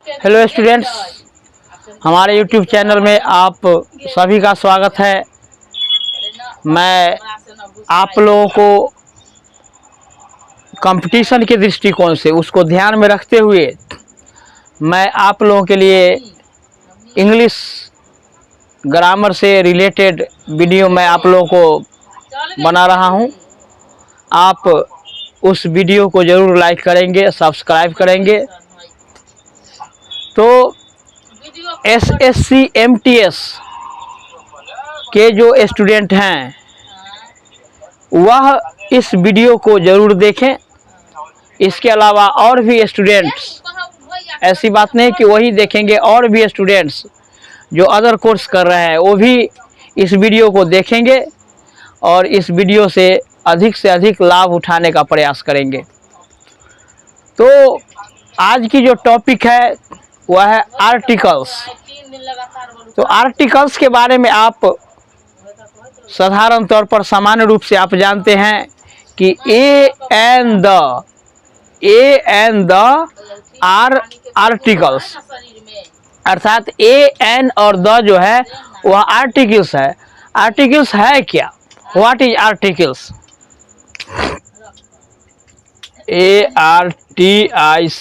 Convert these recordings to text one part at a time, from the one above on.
Hello students, हमारे YouTube channel में आप सभी का स्वागत है। मैं आप लोगों को कंपटीशन के दृष्टिकोण से उसको ध्यान में रखते हुए मैं आप लोगों के लिए इंग्लिश ग्रामर से रिलेटेड वीडियो मैं आप लोगों को बना रहा हूं। आप उस वीडियो को ज़रूर लाइक करेंगे, सब्सक्राइब करेंगे। तो SSC MTS के जो स्टूडेंट हैं वह इस वीडियो को ज़रूर देखें। इसके अलावा और भी स्टूडेंट्स, ऐसी बात नहीं कि वही देखेंगे, और भी स्टूडेंट्स जो अदर कोर्स कर रहे हैं वो भी इस वीडियो को देखेंगे और इस वीडियो से अधिक लाभ उठाने का प्रयास करेंगे। तो आज की जो टॉपिक है वह है आर्टिकल्स। तो आर्टिकल्स के बारे में आप साधारण तौर पर सामान्य रूप से आप जानते हैं कि a and the are articles, अर्थात ए एन और द जो है वह आर्टिकल्स है। आर्टिकल्स है क्या? What is articles? ARTICLES,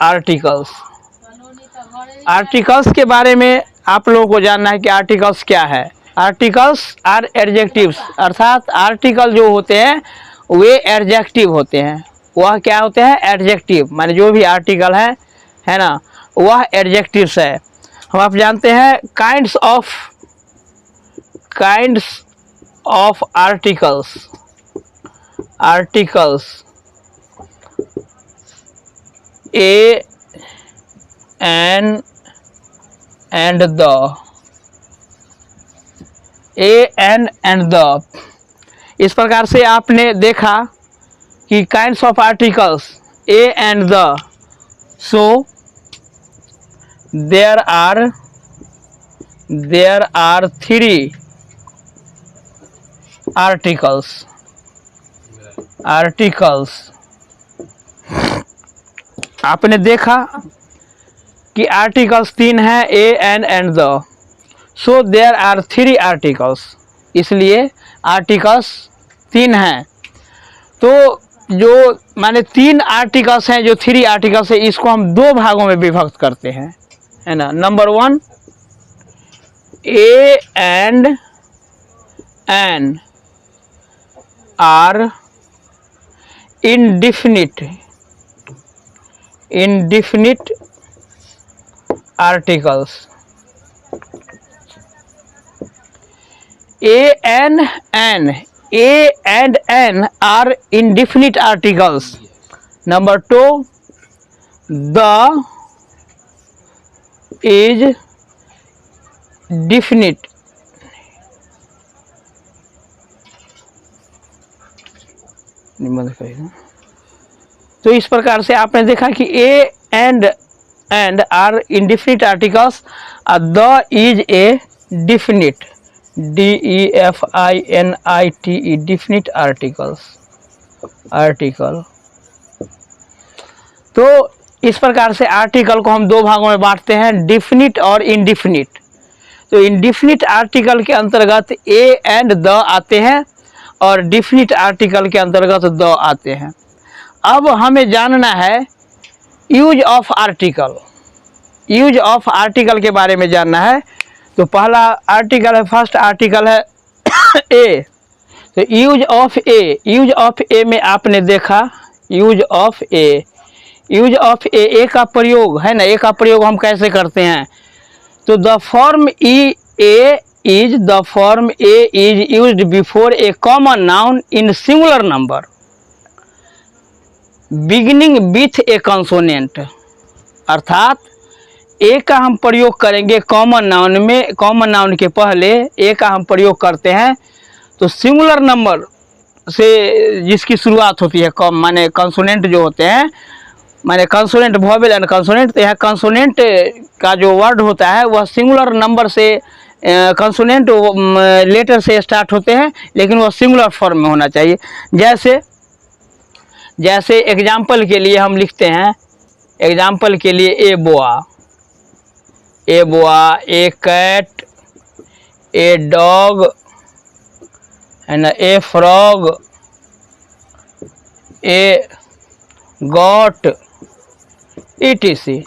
articles. Articles के बारे में आप लोगों को जानना है कि आर्टिकल्स क्या है। आर्टिकल्स आर एडजेक्टिव्स, अर्थात आर्टिकल जो होते हैं वे एडजेक्टिव होते हैं। वह क्या होते हैं? एडजेक्टिव, माने जो भी आर्टिकल है ना, वह एडजेक्टिव्स है। हम आप जानते हैं kinds of articles. A an and the, a an and the. इस प्रकार से आपने देखा कि kinds of articles a and the, so there are three articles. आपने देखा कि आर्टिकल्स तीन हैं, a an and the, so there are three articles, इसलिए आर्टिकल्स तीन हैं। तो जो माने तीन आर्टिकल्स हैं, जो थ्री आर्टिकल्स है, इसको हम दो भागों में विभक्त करते हैं, है ना। Number one, a and an are indefinite articles. A and N are indefinite articles. Number two, the is definite. तो इस प्रकार से आपने देखा कि a and are indefinite articles, the is a definite, DEFINITE, definite article. तो इस प्रकार से आर्टिकल को हम दो भागों में बांटते हैं, डिफिनिट और इंडिफिनिट। तो इंडिफिनिट आर्टिकल के अंतर्गत ए एंड द आते हैं और डिफिनिट आर्टिकल के अंतर्गत द आते हैं। अब हमें जानना है use of article. Use of article के बारे में जानना है। तो पहला आर्टिकल है, फर्स्ट आर्टिकल है ए। तो यूज ऑफ ए में आपने देखा यूज ऑफ ए का प्रयोग है ना। ए का प्रयोग हम कैसे करते हैं? तो the form A is used before A common noun in singular number beginning with A consonant, अर्थात ए का हम प्रयोग करेंगे कॉमन नाउन में। कॉमन नाउन के पहले ए का हम प्रयोग करते हैं तो सिंगुलर नंबर से जिसकी शुरुआत होती है, माने कंसोनेंट जो होते हैं, माने कंसोनेंट, वोवेल एंड कंसोनेंट। तो यह कंसोनेंट का जो वर्ड होता है वह सिंगुलर नंबर से, कंसोनेंट लेटर से स्टार्ट होते हैं, लेकिन वह सिंगुलर फॉर्म में होना चाहिए। जैसे एग्जाम्पल के लिए हम लिखते हैं एग्जाम्पल के लिए ए boa, a cat, a dog है ना, ए फ्रॉग, ए गॉट, etc।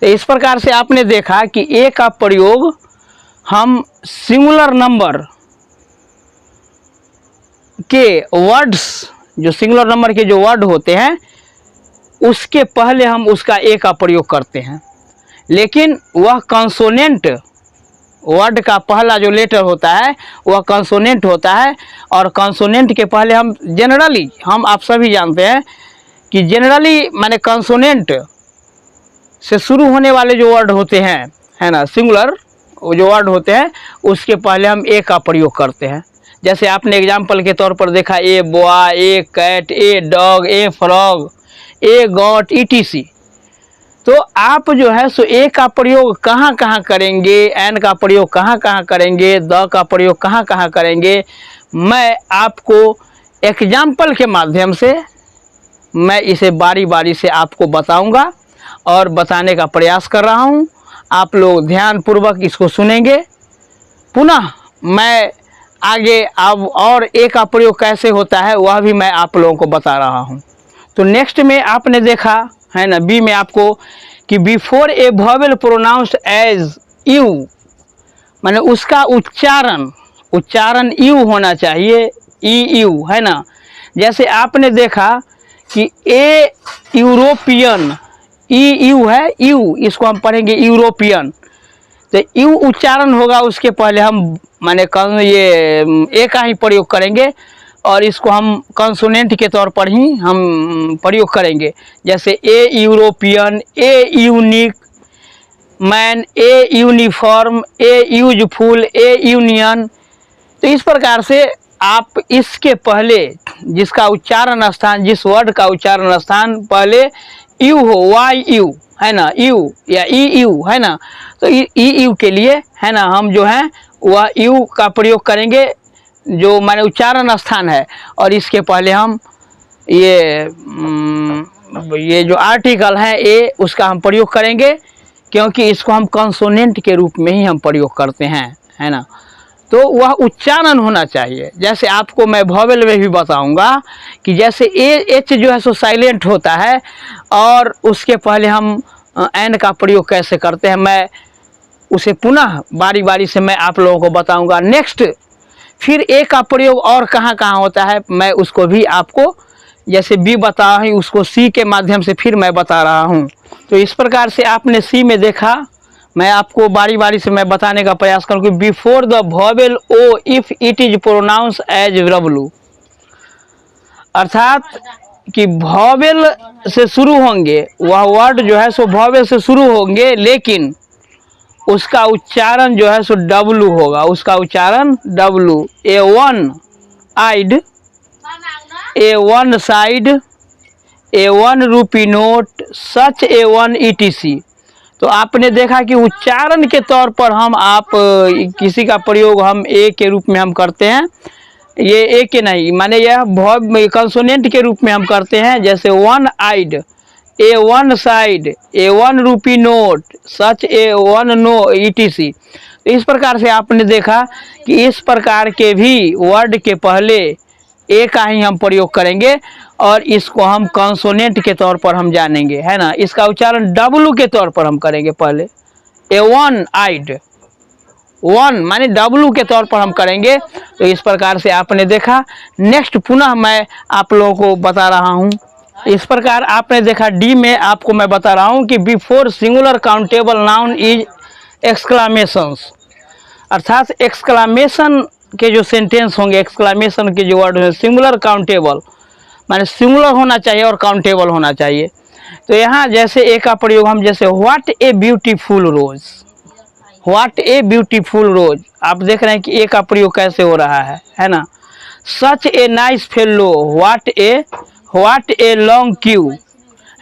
तो इस प्रकार से आपने देखा कि ए का प्रयोग हम सिंगुलर नंबर के वर्ड्स, जो सिंगुलर नंबर के जो वर्ड होते हैं उसके पहले हम उसका ए का प्रयोग करते हैं, लेकिन वह कंसोनेंट वर्ड का पहला जो लेटर होता है वह कंसोनेंट होता है, और कंसोनेंट के पहले हम जनरली, हम आप सभी जानते हैं कि जनरली माने कंसोनेंट से शुरू होने वाले जो वर्ड होते हैं, है ना, सिंगुलर जो वर्ड होते हैं उसके पहले हम ए का प्रयोग करते हैं। जैसे आपने एग्जाम्पल के तौर पर देखा a boa, a cat, a dog, a frog, a goat, etc। तो आप जो है सो ए का प्रयोग कहाँ कहाँ करेंगे, एन का प्रयोग कहाँ कहाँ करेंगे, द का प्रयोग कहाँ कहाँ करेंगे, मैं आपको एग्जाम्पल के माध्यम से मैं इसे बारी बारी से आपको बताऊंगा और बताने का प्रयास कर रहा हूं। आप लोग ध्यानपूर्वक इसको सुनेंगे। पुनः मैं आगे अब और ए का प्रयोग कैसे होता है वह भी मैं आप लोगों को बता रहा हूं। तो नेक्स्ट में आपने देखा है ना, बी में आपको कि before a vowel pronounced as U, माने उसका उच्चारण यू होना चाहिए, ई यू, है ना। जैसे आपने देखा कि ए यूरोपियन, ई यू है, यू, इसको हम पढ़ेंगे यूरोपियन। तो यू उच्चारण होगा, उसके पहले हम माने ये ए का ही प्रयोग करेंगे और इसको हम कंसोनेंट के तौर पर ही हम प्रयोग करेंगे। जैसे a European, a unique man, a uniform, a useful, a union. तो इस प्रकार से आप इसके पहले जिसका उच्चारण स्थान, जिस वर्ड का उच्चारण स्थान पहले यू हो, वाई यू, है ना, यू या ई यू, है ना। तो ई यू के लिए, है ना, हम जो है वह यू का प्रयोग करेंगे जो माने उच्चारण स्थान है, और इसके पहले हम ये जो आर्टिकल है ए, उसका हम प्रयोग करेंगे, क्योंकि इसको हम कंसोनेंट के रूप में ही हम प्रयोग करते हैं, है ना। तो वह उच्चारण होना चाहिए। जैसे आपको मैं वोवेल में भी बताऊंगा कि जैसे ए एच जो है सो साइलेंट होता है, और उसके पहले हम एन का प्रयोग कैसे करते हैं, मैं उसे पुनः बारी बारी से मैं आप लोगों को बताऊंगा। नेक्स्ट फिर ए का प्रयोग और कहाँ कहाँ होता है, मैं उसको भी आपको जैसे बी बताया हूँ उसको सी के माध्यम से फिर मैं बता रहा हूँ। तो इस प्रकार से आपने सी में देखा, मैं आपको बारी बारी से मैं बताने का प्रयास करूँ कि before the vowel O if it is pronounce as W, अर्थात कि वोवेल से शुरू होंगे, वह वर्ड जो है सो वोवेल से शुरू होंगे, लेकिन उसका उच्चारण जो है सो डब्लू होगा, उसका उच्चारण डब्लू। ए वन आइड, ए वन साइड, ए वन रूपी नोट, सच ए वन etc। तो आपने देखा कि उच्चारण के तौर पर हम आप किसी का प्रयोग हम ए के रूप में हम करते हैं, ये ए के नहीं, माने यह कंसोनेंट के रूप में हम करते हैं। जैसे वन आइड, ए वन साइड, ए वन रूपी नोट, सच ए वन नो etc। तो इस प्रकार से आपने देखा कि इस प्रकार के भी वर्ड के पहले ए का ही हम प्रयोग करेंगे, और इसको हम कंसोनेंट के तौर पर हम जानेंगे, है ना। इसका उच्चारण डब्लू के तौर पर हम करेंगे पहले। ए वन आइड, वन माने डब्लू के तौर पर हम करेंगे। तो इस प्रकार से आपने देखा। नेक्स्ट पुनः मैं आप लोगों को बता रहा हूँ। इस प्रकार आपने देखा डी में आपको मैं बता रहा हूँ कि before singular countable noun is exclamations, अर्थात एक्सक्लामेशन के जो सेंटेंस होंगे, एक्सक्लामेशन के जो वर्ड हैं, सिंगुलर काउंटेबल माने सिंगुलर होना चाहिए और काउंटेबल होना चाहिए। तो यहाँ जैसे ए का प्रयोग हम जैसे what a beautiful rose, what a beautiful rose, आप देख रहे हैं कि ए का प्रयोग कैसे हो रहा है ना। Such a nice fellow, what a long queue,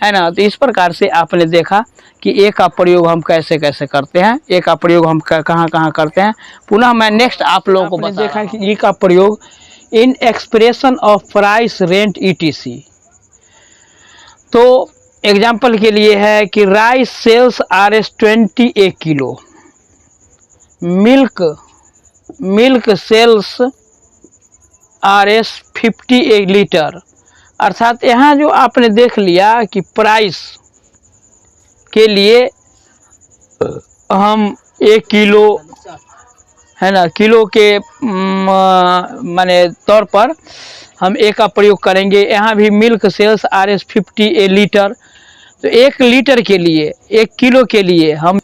है ना। तो इस प्रकार से आपने देखा कि ए का प्रयोग हम कैसे कैसे करते हैं, ए का प्रयोग हम कहाँ कहाँ करते हैं। पुनः मैं नेक्स्ट आप लोगों को देखा कि ए का प्रयोग in expression of price, rent etc। तो एग्जाम्पल के लिए है कि राइस सेल्स RS20 एक किलो, मिल्क सेल्स RS50 एक लीटर। अर्थात यहाँ जो आपने देख लिया कि प्राइस के लिए हम एक किलो है ना, किलो के माने तौर पर हम ए का प्रयोग करेंगे। यहाँ भी मिल्क सेल्स RS50 ए लीटर, तो एक लीटर के लिए, एक किलो के लिए हम,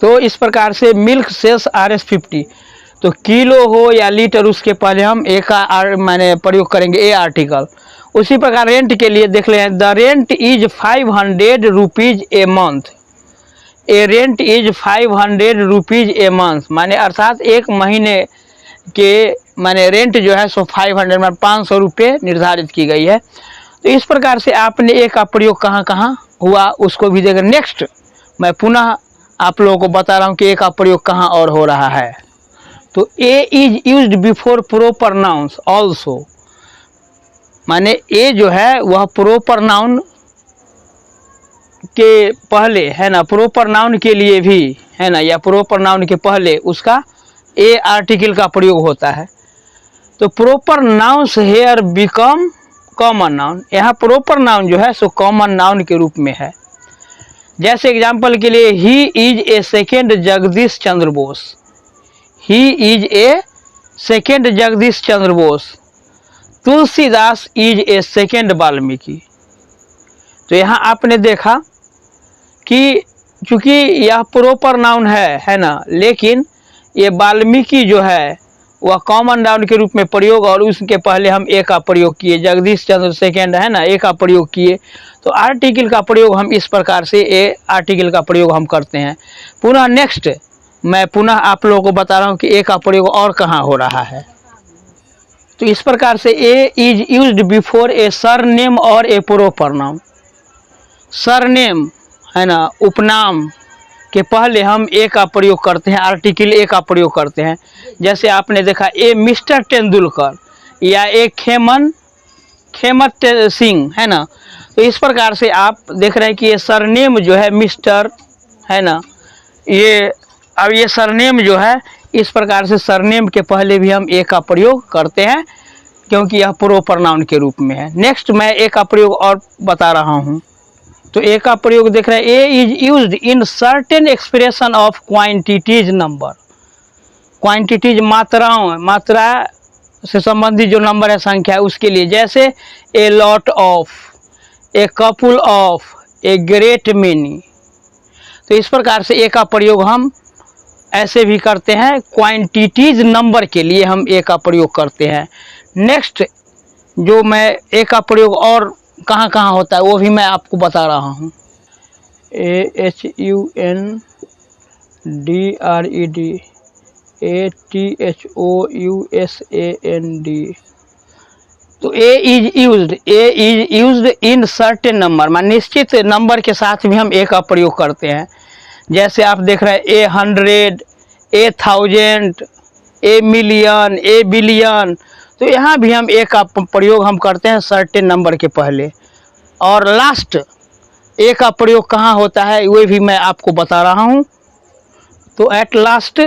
तो इस प्रकार से मिल्क सेल्स RS50, तो किलो हो या लीटर उसके पहले हम ए का माने प्रयोग करेंगे ए आर्टिकल। उसी प्रकार रेंट के लिए देख लें, the rent is 500 rupees a month, A rent is 500 rupees a month, माने अर्थात एक महीने के माने रेंट जो है सो 500 में 500 रुपये निर्धारित की गई है। तो इस प्रकार से आपने ए का प्रयोग कहाँ कहाँ हुआ उसको भी देखें। नेक्स्ट मैं पुनः आप लोगों को बता रहा हूँ कि ए का प्रयोग कहाँ और हो रहा है। तो a is used before proper nouns also, माने ए जो है वह प्रोपर नाउन के पहले है ना, प्रोपर नाउन के लिए भी है ना, या प्रोपर नाउन के पहले उसका ए आर्टिकल का प्रयोग होता है। तो proper nouns here become common noun, यहाँ प्रोपर नाउन जो है सो कॉमन नाउन के रूप में है। जैसे एग्जाम्पल के लिए he is a second Jagdish Chandra Bose, he is a second Jagdish Chandra Bose, Tulsidas is a second Valmiki. तो यहाँ आपने देखा कि चूंकि यह प्रोपर नाउन है ना, लेकिन ये वाल्मीकि जो है वह कॉमन नाउन के रूप में प्रयोग, और उसके पहले हम ए का प्रयोग किए, जगदीश चंद्र सेकेंड है ना, ए का प्रयोग किए। तो आर्टिकल का प्रयोग हम इस प्रकार से ए आर्टिकल का प्रयोग हम करते हैं। पुनः नेक्स्ट मैं पुनः आप लोगों को बता रहा हूँ कि ए का प्रयोग और कहाँ हो रहा है। तो इस प्रकार से a is used before a surname और ए प्रोपर नाउन। सरनेम है ना, उपनाम के पहले हम ए का प्रयोग करते हैं, आर्टिकल ए का प्रयोग करते हैं। जैसे आपने देखा ए मिस्टर तेंदुलकर या ए खेमत सिंह है ना। तो इस प्रकार से आप देख रहे हैं कि ये सरनेम जो है मिस्टर है ना, ये अब ये सरनेम जो है इस प्रकार से सरनेम के पहले भी हम ए का प्रयोग करते हैं क्योंकि यह प्रोपर नाउन के रूप में है। नेक्स्ट मैं ए का प्रयोग और बता रहा हूँ। तो ए का प्रयोग देख रहे हैं, a is used in certain expression of quantities number. Quantities मात्राओं, मात्रा से संबंधित जो नंबर है, संख्या है, उसके लिए। जैसे a lot of, a couple of, a great many. तो इस प्रकार से ए का प्रयोग हम ऐसे भी करते हैं, क्वांटिटीज नंबर के लिए हम ए का प्रयोग करते हैं। नेक्स्ट जो मैं ए का प्रयोग और कहाँ कहाँ होता है वो भी मैं आपको बता रहा हूँ। AHUNDRED ATHOUSAND। तो a is used in certain number, मान निश्चित नंबर के साथ भी हम ए का प्रयोग करते हैं। जैसे आप देख रहे हैं ए 100, ए 1000, ए मिलियन, ए बिलियन। तो यहाँ भी हम ए का प्रयोग हम करते हैं सर्टेन नंबर के पहले। और लास्ट ए का प्रयोग कहाँ होता है वो भी मैं आपको बता रहा हूँ। तो एट लास्ट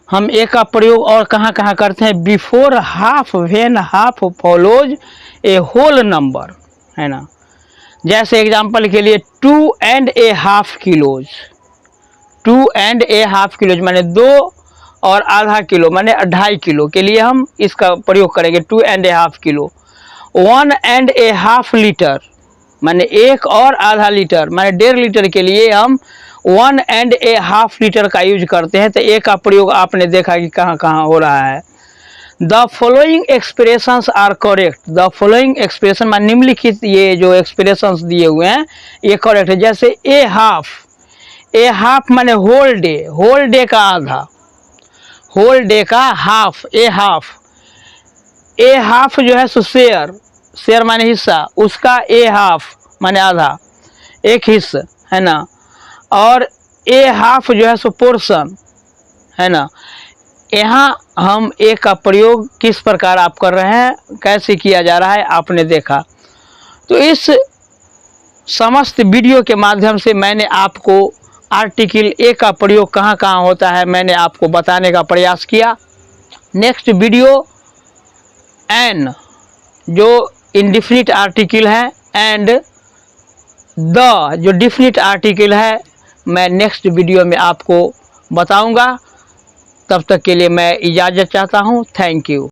हम ए का प्रयोग और कहाँ कहाँ करते हैं, before half, when half follows a whole number है ना। जैसे एग्जांपल के लिए 2.5 किलोज, 2.5 किलोज माने 2 और आधा किलो माने 2.5 किलो के लिए हम इसका प्रयोग करेंगे 2.5 किलो। 1.5 लीटर माने 1 और आधा लीटर माने 1.5 लीटर के लिए हम 1.5 लीटर का यूज करते हैं। तो ए का प्रयोग आपने देखा कि कहाँ कहाँ हो रहा है। The following expressions are correct, the following expression मान निम्नलिखित ये जो एक्सप्रेशंस दिए हुए हैं ये करेक्ट है। जैसे ए हाफ, ए हाफ माने होल डे, होल डे का आधा, होल डे का हाफ, ए हाफ। ए हाफ जो है सो शेयर, शेयर माने हिस्सा, उसका ए हाफ माने आधा, एक हिस्सा है ना। और ए हाफ जो है सो पोर्शन है ना। यहाँ हम ए का प्रयोग किस प्रकार आप कर रहे हैं, कैसे किया जा रहा है आपने देखा। तो इस समस्त वीडियो के माध्यम से मैंने आपको आर्टिकल ए का प्रयोग कहाँ कहाँ होता है मैंने आपको बताने का प्रयास किया। नेक्स्ट वीडियो एन जो इंडिफिनिट आर्टिकल है एंड द जो डिफिनिट आर्टिकल है मैं नेक्स्ट वीडियो में आपको बताऊंगा। तब तक के लिए मैं इजाज़त चाहता हूं। Thank you.